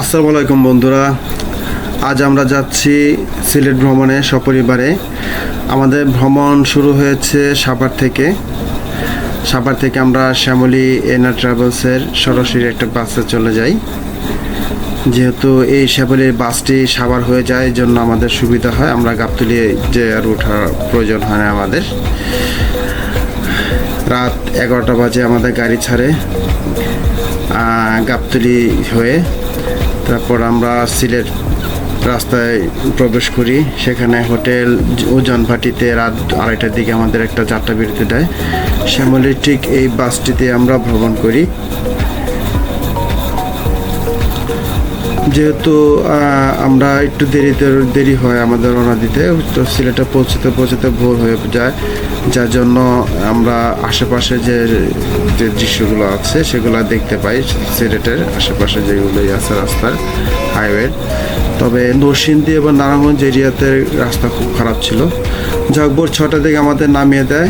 আসসালামু আলাইকুম বন্ধুরা, আজ আমরা যাচ্ছি সিলেট ভ্রমণে সপরিবারে। আমাদের ভ্রমণ শুরু হয়েছে সাভার থেকে আমরা শ্যামলী এনা ট্রাভেলসের সরাসরি একটা বাসে চলে যাই। যেহেতু এই শ্যামলীর বাসটি সাভার হয়ে যায়, এই জন্য আমাদের সুবিধা হয়, আমরা গাবতলী যে আর ওঠার প্রয়োজন হয় না আমাদের। রাত 11টা বাজে আমাদের গাড়ি ছাড়ে গাবতলী হয়ে। তারপর আমরা সিলেট রাস্তায় প্রবেশ করি। সেখানে হোটেল ওজন ভাটিতে রাত 2:30টার দিকে আমাদের একটা যাত্রা বিরতি দেয়। শ্যামলীর ঠিক এই বাসটিতে আমরা ভ্রমণ করি। যেহেতু আমরা একটু দেরি হয় আমাদের রওনা দিতে, তো সিলেটে পৌঁছতে ভোর হয়ে যায়, যার জন্য আমরা আশেপাশে যে দৃশ্যগুলো আছে সেগুলো দেখতে পাই। সিলেটের আশেপাশে যেগুলোই আছে রাস্তার হাইওয়ে। তবে নরসিংদী এবং নারায়ণগঞ্জ এরিয়াতে রাস্তা খুব খারাপ ছিল। যাক, ভোর 6টা থেকে আমাদের নামিয়ে দেয়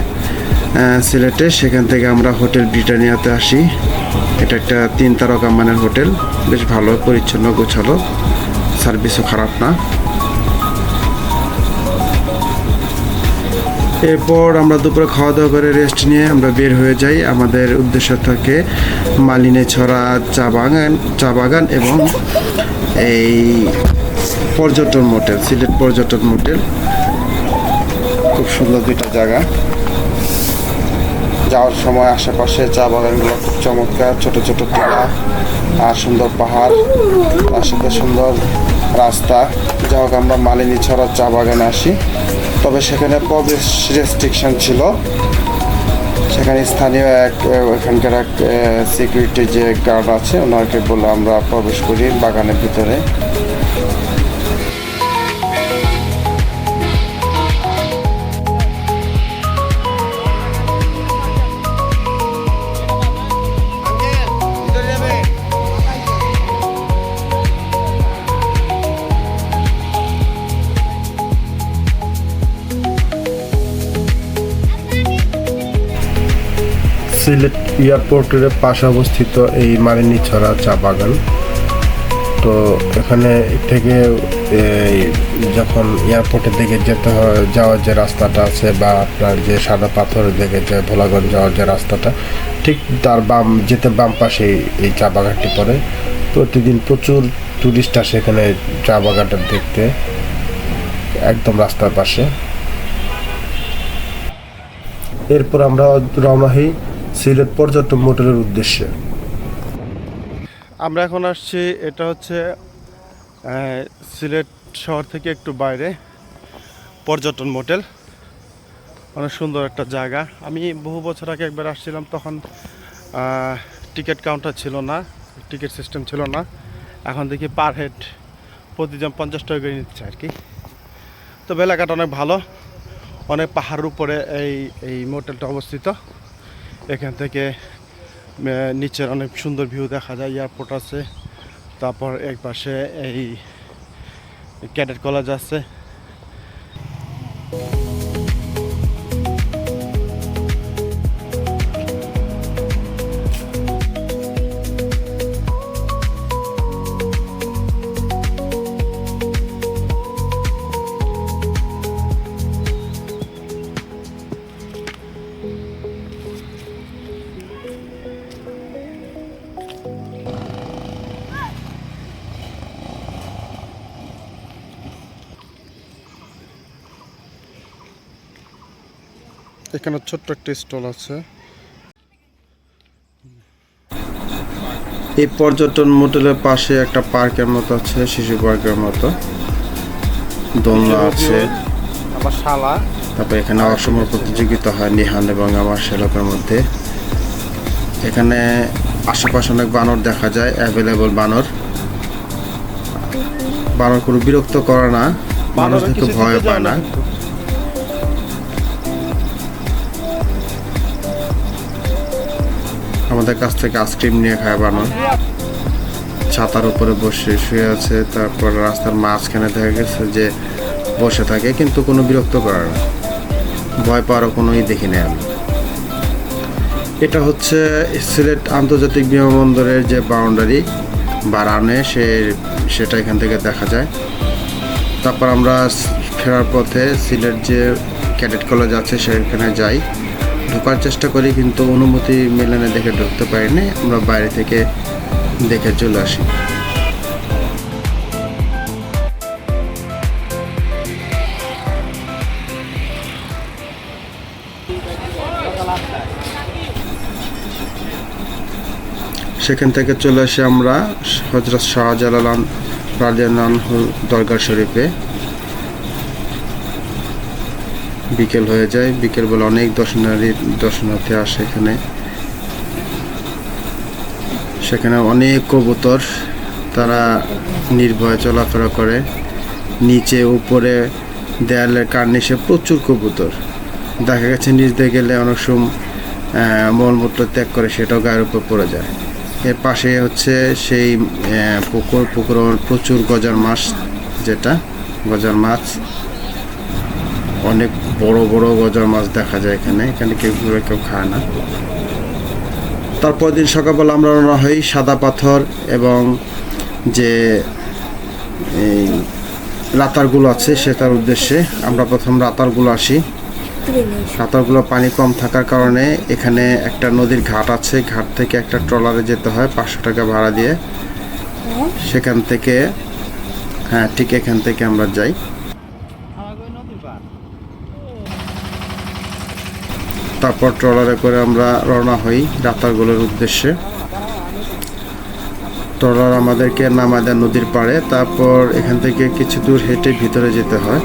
সিলেটে। সেখান থেকে আমরা হোটেল ব্রিটানিয়াতে আসি। এটা একটা 3 তারকা মানের হোটেল, বেশ ভালো, পরিচ্ছন্ন, গোছালো, সার্ভিসও খারাপ না। এরপর আমরা দুপুরে খাওয়া দাওয়া করে রেস্ট নিয়ে আমরা বের হয়ে যাই। আমাদের উদ্দেশ্য থাকে মালিনীছড়া চা বাগান এবং এই পর্যটন মোটেল, সিলেট পর্যটন মোটেল। খুব সুন্দর দুইটা জায়গা। যাওয়ার সময় আশেপাশে চা বাগানগুলো খুব চমৎকার, ছোট ছোট টিলা আর সুন্দর পাহাড়, তার সাথে সুন্দর রাস্তা। যাই হোক, আমরা মালিনীছড়া চা বাগানে আসি। তবে সেখানে প্রবেশ রেস্ট্রিকশন ছিল। সেখানে স্থানীয় এখানকার এক সিকিউরিটি যে গার্ড আছে, ওনাকে বলে আমরা প্রবেশ করি বাগানের ভিতরে। সিলেট এয়ারপোর্টের পাশে অবস্থিত এই মালিনীছড়া চা বাগান। তো এখানে থেকে যখন এয়ারপোর্টের দিকে যেতে হয়, যাওয়ার যে রাস্তাটা আছে, বা আপনার যে সাদা পাথরের দিকে যে ভোলাগঞ্জ যাওয়ার যে রাস্তাটা, ঠিক তার বাম পাশে এই চা বাগানটি পড়ে। প্রতিদিন প্রচুর টুরিস্ট আসে এখানে চা বাগানটা দেখতে, একদম রাস্তার পাশে। এরপর আমরা রওনা হই সিলেট পর্যটন মোটেলের উদ্দেশ্যে। আমরা এখন আসছি, এটা হচ্ছে সিলেট শহর থেকে একটু বাইরে পর্যটন মোটেল। অনেক সুন্দর একটা জায়গা। আমি বহু বছর আগে একবার আসছিলাম, তখন টিকিট কাউন্টার ছিল না, টিকিট সিস্টেম ছিল না। এখন দেখি পার হেড প্রতিজন 50 টাকা করে নিচ্ছে আর কি। তো এলাকাটা অনেক ভালো, অনেক পাহাড়ের উপরে এই মোটেলটা অবস্থিত। এখান থেকে নিচের অনেক সুন্দর ভিউ দেখা যায়। এয়ারপোর্ট আছে, তারপর এক পাশে এই ক্যাডেট কলেজ আছে। এখানে ছোট্ট একটা স্টল আছে। এই পর্যটন মোটেলের পাশে একটা পার্কের মতো আছে, শিশু পার্কের মতো, দোলনা আছে। তারপর এখানে অসম প্রতিযোগিতা হয় নিহান এবং আমার শ্যালকের মধ্যে। এখানে আশেপাশে অনেক বানর দেখা যায়, অ্যাভেলেবল বানর কোনো বিরক্ত করে না, মানুষ একটু ভয় পায় না। আমাদের কাছ থেকে আইসক্রিম নিয়ে খায় বানর। ছাতার উপরে বসে শুয়ে আছে। তারপর রাস্তার মাঝখানে দেখা গেছে যে বসে থাকে, কিন্তু কোনো বিরক্ত করে না, ভয় পাওয়ারও কোনোই দেখি না আমি। এটা হচ্ছে সিলেট আন্তর্জাতিক বিমানবন্দরের যে বাউন্ডারি, বা রানে সেটা এখান থেকে দেখা যায়। তারপর আমরা ফেরার পথে সিলেট যে ক্যাডেট কলেজ আছে সেখানে যাই, ঢোকার চেষ্টা করি কিন্তু অনুমতি মেলে না দেখে ঢুকতে পারিনি, আমরা বাইরে থেকে দেখে চলে আসি। সেখান থেকে চলে আসি আমরা হযরত শাহজালাল রাদিয়াল্লাহু আনহু দরগা শরীফে। বিকেল হয়ে যায়, বিকেলবেলা অনেক দর্শনার্থী আসে এখানে। সেখানে অনেক কবুতর, তারা নির্ভয়ে চলাফেরা করে। নিচে উপরে দেয়ালের কার্নিশে প্রচুর কবুতর। দেখা গেছে নিচ দিয়ে গেলে অনেক সময় মলমূত্র ত্যাগ করে, সেটাও গায়ের উপর পড়ে যায়। এর পাশে হচ্ছে সেই পুকুর প্রচুর গজার মাছ, যেটা গজার মাছ, অনেক বড় বড় গজার মাছ দেখা যায় এখানে কেউ খায় না। তারপর দিন সকালবেলা আমরা রওনা হই সাদা পাথর এবং যে রাতারগুলো আছে সেটার উদ্দেশ্যে। আমরা প্রথম রাতারগুলো আসি। রাতারগুলো পানি কম থাকার কারণে এখানে একটা নদীর ঘাট আছে, ঘাট থেকে একটা ট্রলারে যেতে হয় 500 টাকা ভাড়া দিয়ে। সেখান থেকে ঠিক এখান থেকে আমরা যাই। তারপর ট্রলারে করে আমরা রওনা হই রাতারগুলোর উদ্দেশ্যে। ট্রলার আমাদেরকে নামায় দেয় নদীর পাড়ে। তারপর এখান থেকে কিছু দূর হেঁটে ভিতরে যেতে হয়।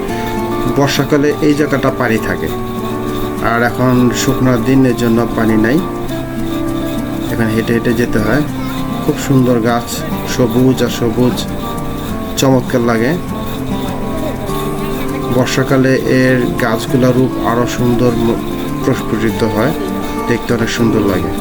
বর্ষাকালে এই জায়গাটা পানি থাকে, আর এখন শুকনোর দিনের জন্য পানি নাই। এখানে হেঁটে হেঁটে যেতে হয়। খুব সুন্দর গাছ, সবুজ আর সবুজ, চমৎকার লাগে। বর্ষাকালে এর গাছগুলোর রূপ আরো সুন্দর প্রস্ফুটিত হয়, দেখতে অনেক সুন্দর লাগে।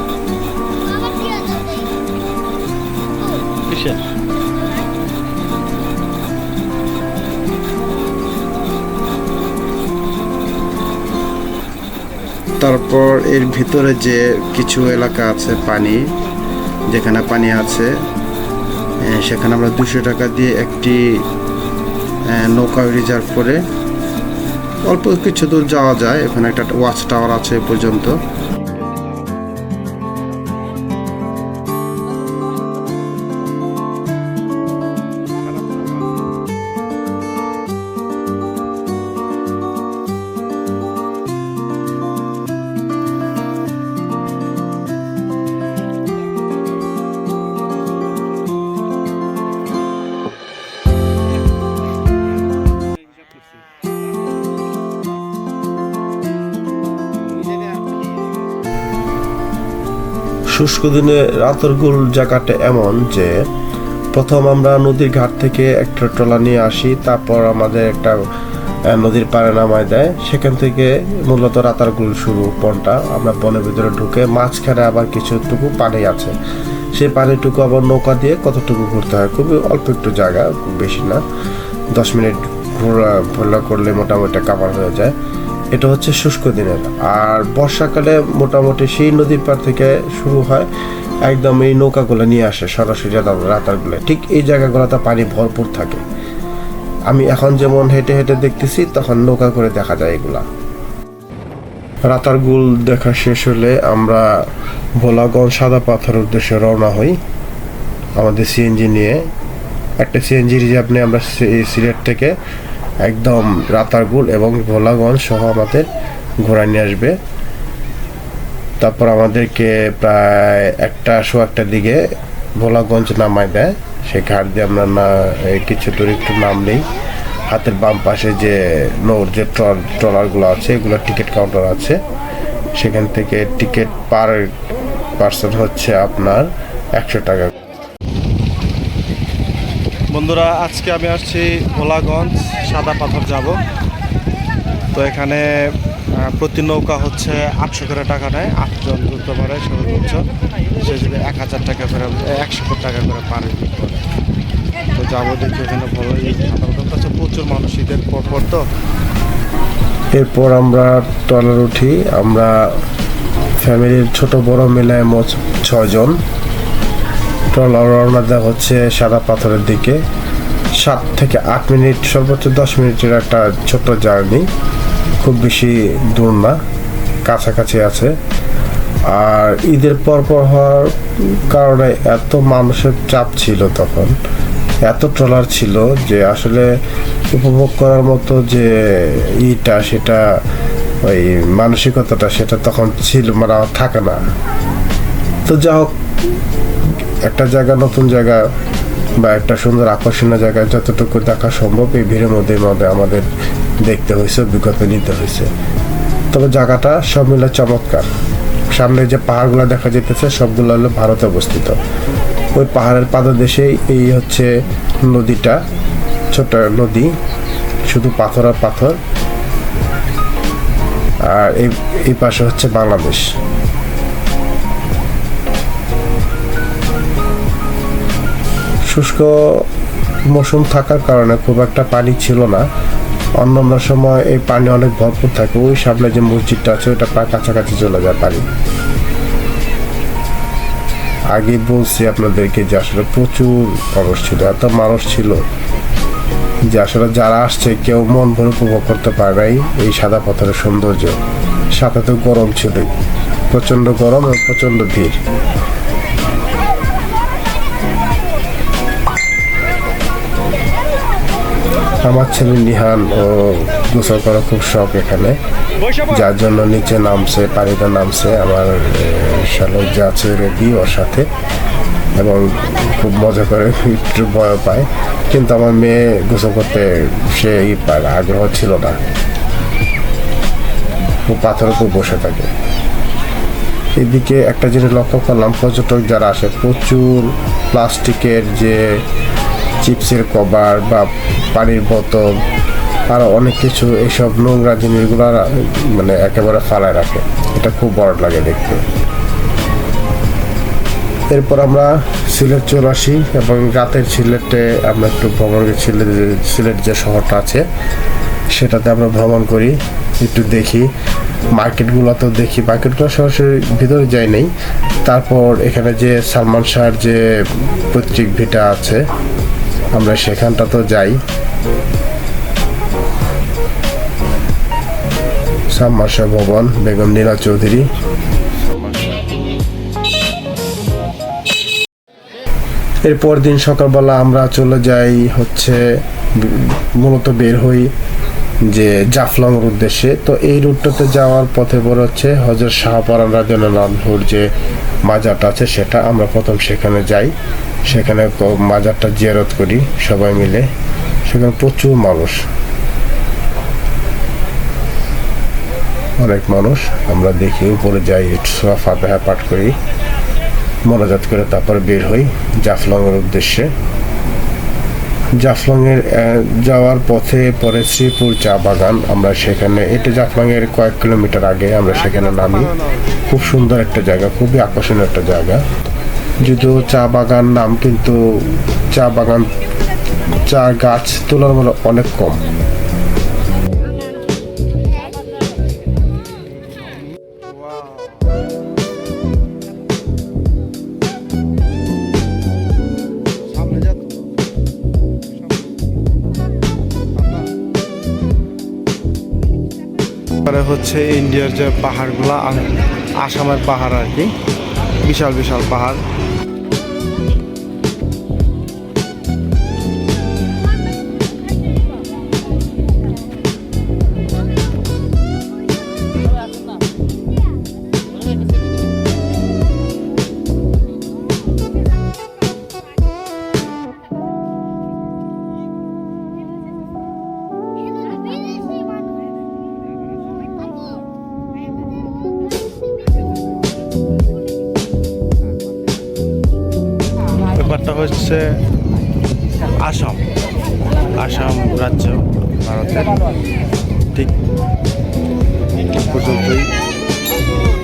তারপর এর ভিতরে যে কিছু এলাকা আছে পানি, যেখানে পানি আছে সেখানে আমরা 200 টাকা দিয়ে একটি নৌকা রিজার্ভ করে অল্প কিছু দূর যাওয়া যায়। এখানে একটা ওয়াচ টাওয়ার আছে পর্যন্ত। শুষ্ক দিনে রাতারগুল জায়গাটা এমন যে প্রথম আমরা নদীর ঘাট থেকে একটা ট্রলা নিয়ে আসি, তারপর আমাদের একটা নদীর পাড়ে নামায় দেয়। সেখান থেকে মূলত রাতারগুল শুরু পনটা। আমরা বনের ভিতরে ঢুকে মাঝখানে আবার কিছুটুকু পানি আছে, সেই পানিটুকু আবার নৌকা দিয়ে কতটুকু ঘুরতে হয়, খুবই অল্প একটু জায়গা, খুব বেশি না, 10 মিনিট ঘোরা করলে মোটামুটি কাভার হয়ে যায়। এটা হচ্ছে শুষ্ক দিনের। আর বর্ষাকালে মোটামুটি সেই নদীর পাড় থেকে শুরু হয়, একদম এই নৌকাগুলো নিয়ে আসে সরাসরি রাতারগুলো। ঠিক এই জায়গাগুলোতে পানি ভরপুর থাকে। আমি এখন যেমন হেঁটে হেঁটে দেখতেছি, তখন নৌকা করে দেখা যায় এগুলা। রাতারগুল দেখা শেষ হলে আমরা ভোলাগঞ্জ সাদা পাথর উদ্দেশ্যে রওনা হই আমাদের সিএনজি নিয়ে। একটা সিএনজি রিজার্ভ নিয়ে আমরা সিলেট থেকে একদম রাতারগুল এবং ভোলাগঞ্জ সহ আমাদের ঘোরা নিয়ে আসবে। তারপর আমাদেরকে প্রায় 1:15 দিকে ভোলাগঞ্জ নামায় দেয়। সেই ঘাট দিয়ে আমরা কিছু দূর একটু নামলেই হাতের বাম পাশে যে যে ট্রলারগুলো আছে, এগুলো টিকিট কাউন্টার আছে। সেখান থেকে টিকিট পার পার্সন হচ্ছে আপনার 100 টাকা। বন্ধুরা, আজকে আমি আসছি ভোলাগঞ্জ সাদা পাথর যাব। তো এখানে প্রতি নৌকা হচ্ছে 800 করে টাকা নেয়। 8 জন ঘুরতে পারে সর্বোচ্চ। সে যদি 1000 টাকা করে 100 টাকা করে পারে করে। তো যাবো, দেখি এখানে ভালো কাছে প্রচুর মানুষ ঈদের পর তো। এরপর আমরা ট্রলার উঠি। আমরা ফ্যামিলির ছোট বড় মিলায় মোট 6 জন। ট্রলার রওনা দেওয়া হচ্ছে সাদা পাথরের দিকে। 7 থেকে 8 মিনিট, সর্বোচ্চ 10 মিনিটের একটা ছোট্ট জার্নি, খুব বেশি দূর না, কাছাকাছি আছে। আর ঈদের পর হওয়ার কারণে এত মানুষের চাপ ছিল, তখন এত ট্রলার ছিল যে আসলে উপভোগ করার মতো যে সেটা ওই মানসিকতাটা সেটা তখন ছিল, মানে থাকে না। তো যা হোক, একটা জায়গা, নতুন জায়গা বা একটা সুন্দর আকর্ষণীয় জায়গায় যতটুকু দেখা সম্ভব এই ভিড়ের মধ্যে আমাদের দেখতে হয়েছে, অভিজ্ঞতা নিতে হয়েছে। তবে জায়গাটা সব মিলে চমৎকার। সামনে যে পাহাড়গুলো দেখা যেতেছে সবগুলো হলো ভারতে অবস্থিত। ওই পাহাড়ের পাদদেশেই এই হচ্ছে নদীটা, ছোট নদী, শুধু পাথর আর পাথর। আর এই পাশে হচ্ছে বাংলাদেশ। শুষ্ক মৌসুম থাকার কারণে খুব একটা পানি ছিল না। অন্যান্য সময় এই পানি অনেক ভরপুর থাকে। ওই সামনে যে মসজিদটা আছে ওটা প্রায় কাছাকাছি চলে যায় পানি। আগে বলছি আপনাদেরকে যে আসলে প্রচুর মানুষ ছিল, এত মানুষ ছিল যে আসলে যারা আসছে কেউ মন ভরে উপভোগ করতে পারে নাই এই সাদা পাথরের সৌন্দর্য। সাথে তো গরম ছিল, প্রচন্ড গরম এবং প্রচন্ড ভিড়। আমার ছেলে নিহান ও গোসল করা খুব শখ এখানে, যার জন্য নিচে নামছে, পানিতে নামছে। আমার শালক যা আছে রেডি ওর সাথে, এবং খুব মজা করে, একটু ভয় পায়। কিন্তু আমার মেয়ে গোসল করতে সে আগ্রহ ছিল না, ও পাথরের উপর বসে থাকে। এদিকে একটা জিনিস লক্ষ্য করলাম, পর্যটক যারা আসে প্রচুর প্লাস্টিকের যে চিপসের কভার বা পানির বোতল আরও অনেক কিছু, এইসব নোংরা জিনিসগুলো মানে একেবারে ফালায় রাখে। এটা খুব বড় লাগে দেখতে। এরপর আমরা সিলেট চলে আসি এবং রাতের সিলেটে আমরা একটু ভ্রমণ করি। সিলেট যে শহরটা আছে সেটাতে আমরা ভ্রমণ করি, একটু দেখি মার্কেটগুলো। তো দেখি মার্কেটগুলো সরাসরি ভিতরে যাই নেই। তারপর এখানে যে সালমান শাহর যে পৈতৃক ভিটা আছে আমরা সেখানটা তো যাই। সালমান শাহ ভবন, বেগম নীলা চৌধুরী। এরপর দিন সকালবেলা আমরা চলে যাই হচ্ছে, মূলত বের হই যে জাফলং উদ্দেশ্যে। তো এই রুটটাতে যাওয়ার পথে পর হচ্ছে হযরত শাহপরান রাদিয়াল্লাহু আনহুর যে মাজারটা আছে সেটা আমরা প্রথম সেখানে যাই। সেখানে মাজারটা জিয়ারত করি সবাই মিলে। সেখানে প্রচুর মানুষ, অনেক মানুষ। আমরা দেখি, উপরে যাই, সূরা ফাতিহা পাঠ করি, মোনাজাত করে তারপর বের হই জাফলং এর উদ্দেশ্যে। জাফলং এর যাওয়ার পথে পরে শ্রীপুর চা বাগান, আমরা সেখানে, এটা জাফলং এর কয়েক কিলোমিটার আগে আমরা সেখানে নামি। খুব সুন্দর একটা জায়গা, খুবই আকর্ষণীয় একটা জায়গা। যদিও চা বাগান নাম, কিন্তু চা বাগান, চা গাছ তুলনামূলক অনেক কম। হচ্ছে ইন্ডিয়ার যে পাহাড়গুলা, আসামের পাহাড় আর কি, বিশাল বিশাল পাহাড়। ব্যাপারটা হচ্ছে আসাম রাজ্য ভারতের, ঠিক পর্যন্তই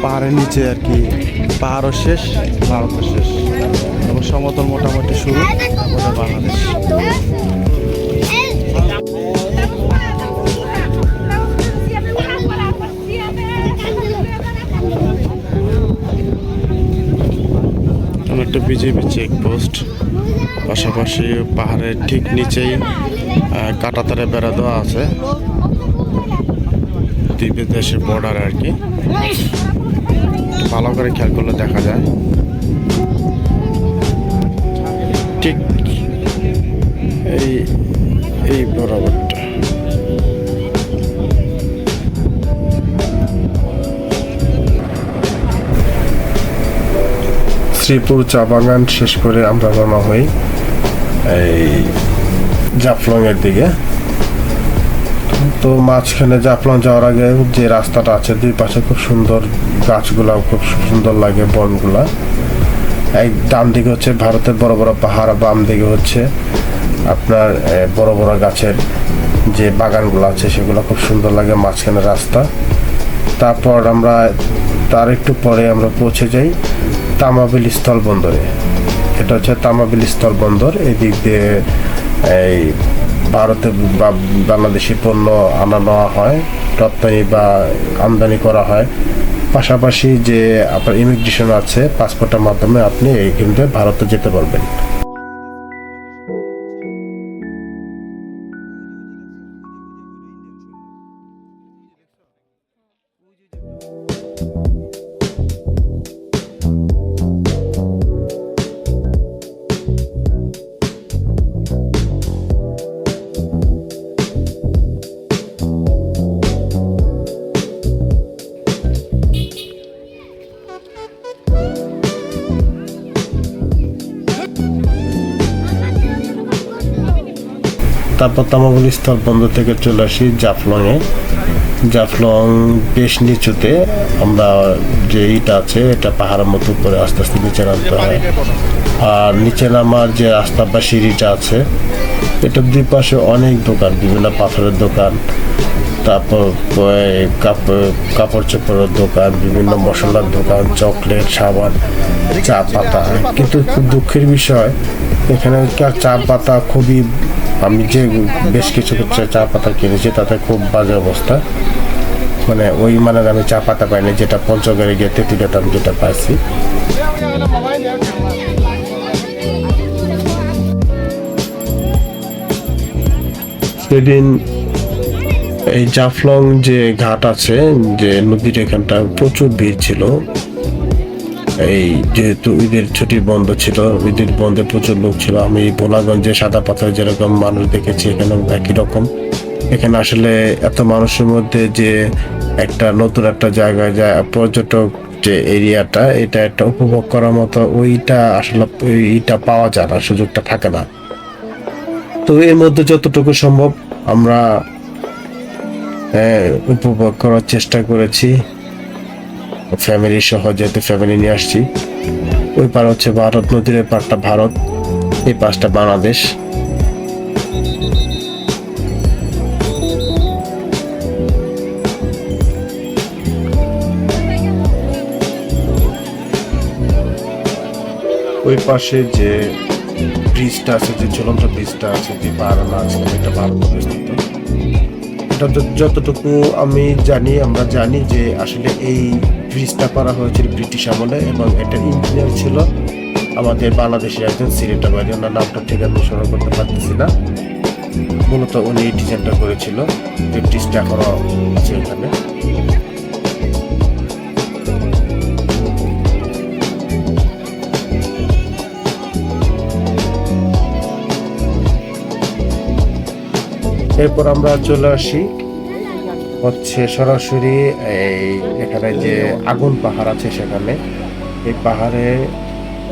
পাহাড়ের নিচে আর কি। পাহাড়ও শেষ, ভারতও শেষ, এবং সমতল মোটামুটি শুরু ওটা বাংলাদেশ। একটা বিজিবি চেকপোস্ট, পাশাপাশি পাহাড়ের ঠিক নিচেই কাঁটাতারে বেড়া দেওয়া আছে। দুই দেশের বর্ডার আর কি, ভালো করে খেয়াল করলে দেখা যায় ঠিক এই বরাবরটা। শ্রীপুর চা বাগান শেষ করে আমরা রওনা হই এই জাফলং এর দিকে। তো মাঝখানে জাফলং যাওয়ার আগে যে রাস্তাটা আছে, দুই পাশে খুব সুন্দর গাছগুলা, খুব সুন্দর লাগে বনগুলা। এই ডান দিকে হচ্ছে ভারতের বড় বড় পাহাড়, বাম দিকে হচ্ছে আপনার বড় বড় গাছের যে বাগানগুলো আছে সেগুলো খুব সুন্দর লাগে, মাঝখানে রাস্তা। তারপর আমরা তার একটু পরে আমরা পৌঁছে যাই তামাবিল স্থল বন্দরে। এটা হচ্ছে তামাবিল স্থল বন্দর। এই দিক দিয়ে এই ভারতে বা বাংলাদেশি পণ্য আনা নেওয়া হয়, রপ্তানি বা আমদানি করা হয়। পাশাপাশি যে আপনার ইমিগ্রেশন আছে, পাসপোর্টের মাধ্যমে আপনি এইখান থেকে ভারতে যেতে পারবেন। তারপর তামাবিল স্থল বন্দর থেকে চলে আসি জাফলংয়ে। জাফলং বেশ নিচুতে, আমরা যে ইটা আছে এটা পাহাড়ের মতো করে আস্তে আস্তে নিচে নামতে হয়। আর নিচে নামার যে রাস্তা বা সিঁড়িটা আছে, এটা দুই পাশে অনেক দোকান, বিভিন্ন পাথরের দোকান, তারপর কাপড় চোপড়ের দোকান, বিভিন্ন মশলার দোকান, চকলেট, সাবান, চা পাতা। কিন্তু খুব দুঃখের বিষয়, এখানে চা পাতা খুবই, আমি যে বেশ কিছু চা পাতা কিনেছি তাতে খুব বাজে অবস্থা। মানে ওই মানের আমি চা পাতা পাইনি যেটা পঞ্চগড়ে গিয়ে তেঁতুলিয়াতে আমি যেটা পাইছি। সেদিন এই জাফলং যে ঘাট আছে, যে নদীর এখানটা প্রচুর ভিড় ছিল। এই যেহেতু ঈদের ছুটি বন্ধ ছিল, ঈদের বন্ধে প্রচুর লোক ছিল। আমি ভোলাগঞ্জে সাদা পাথরে যেরকম মানুষ দেখেছি এখানে একই রকম। এখানে আসলে এত মানুষের মধ্যে যে একটা নতুন একটা জায়গায় যায় পর্যটক যে এরিয়াটা, এটা একটা উপভোগ করার মতো ওইটা আসলে এইটা পাওয়া যায় না, সুযোগটা থাকে না। তো এর মধ্যে যতটুকু সম্ভব আমরা উপভোগ করার চেষ্টা করেছি ফ্যামিলি সহ, যেহেতু ফ্যামিলি নিয়ে আসছি। ওই পার হচ্ছে ভারত নদীর, এই পারটা ভারত, এই পাশটা বাংলাদেশ। ওই পাশে যে ব্রিজটা আছে, যে ঝুলন্ত ব্রিজটা আছে, যে বারানা আছে, এটা ভারত অবস্থিত। এটা যতটুকু আমি জানি, আমরা জানি যে আসলে এই ব্রিজটা করা হয়েছিল ব্রিটিশ আমলে, এবং এটার ইঞ্জিনিয়ার ছিল আমাদের বাংলাদেশের একজন সিলেটের বাড়ি, ওনার নামটা ঠিক আমি স্মরণ করতে পারতেছি না। মূলত উনি এই ডিজাইনটা করেছিল। এই ব্রিজটা এখনো আছে এখানে। এরপর আমরা চলে আসি হচ্ছে সরাসরি এই এখানে যে আগুন পাহাড় আছে সেখানে। এই পাহাড়ে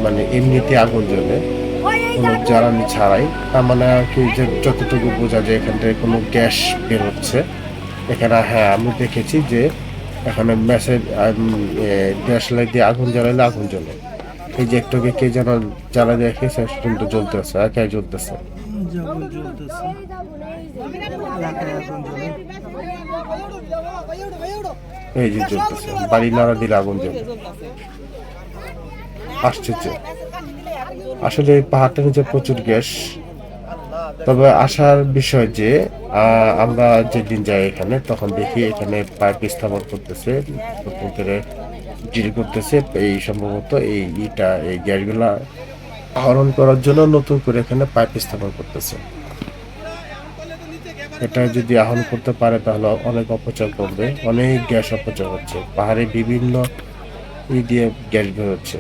মানে এমনিতে আগুন জ্বলে, কোনো জ্বালানি ছাড়াই। তার মানে আর কি, যে যতটুকু বোঝা যায় এখান থেকে কোনো গ্যাস বের হচ্ছে এখানে। হ্যাঁ, আমি দেখেছি যে এখানে মেসেজ গ্যাস লাইট দিয়ে আগুন জ্বালাইলে আগুন জ্বলে। এই যে একটু কে যেন জ্বালা দেখেছে, কিন্তু জ্বলতেছে, একাই জ্বলতেছে। এই যে জ্বলতেছে, বাড়ি নাড়া দিলে আগুন জ্বলে। আশ্চর্য। আসলে এই পাহাড়টার নিচে প্রচুর গ্যাস, তবে আসার বিষয় যে আমরা যেদিন যাই এখানে তখন দেখি এখানে পাইপ স্থাপন করতেছে, নতুন করে ড্রিল করতেছে। এই সম্ভবত এই গ্যাসগুলা আহরণ করার জন্য নতুন করে এখানে পাইপ স্থাপন করতেছে। এটা যদি আহরণ করতে পারে তাহলে অনেক অপচয় করবে, অনেক গ্যাস অপচয় হচ্ছে, পাহাড়ে বিভিন্ন দিয়ে গ্যাস বের হচ্ছে।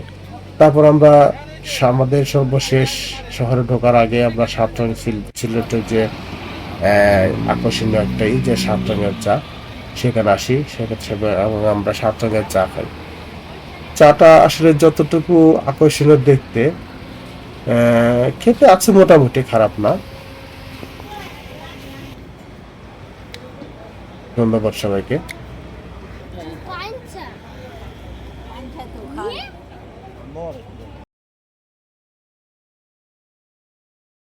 তারপর আমরা আমাদের সর্বশেষ শহরে ঢোকার আগে আমরা সাতরং সিলেটের যে আকর্ষণীয় একটাই যে সাতরঙের চা, সেখানে আসি। সেক্ষেত্রে এবং আমরা সাতরঙের চা খাই। চাটা আসলে যতটুকু আকর্ষণীয় দেখতে, খেতে আছে মোটামুটি, খারাপ না। ধন্যবাদ সবাইকে। পাঞ্চা পাঞ্চা তো খায়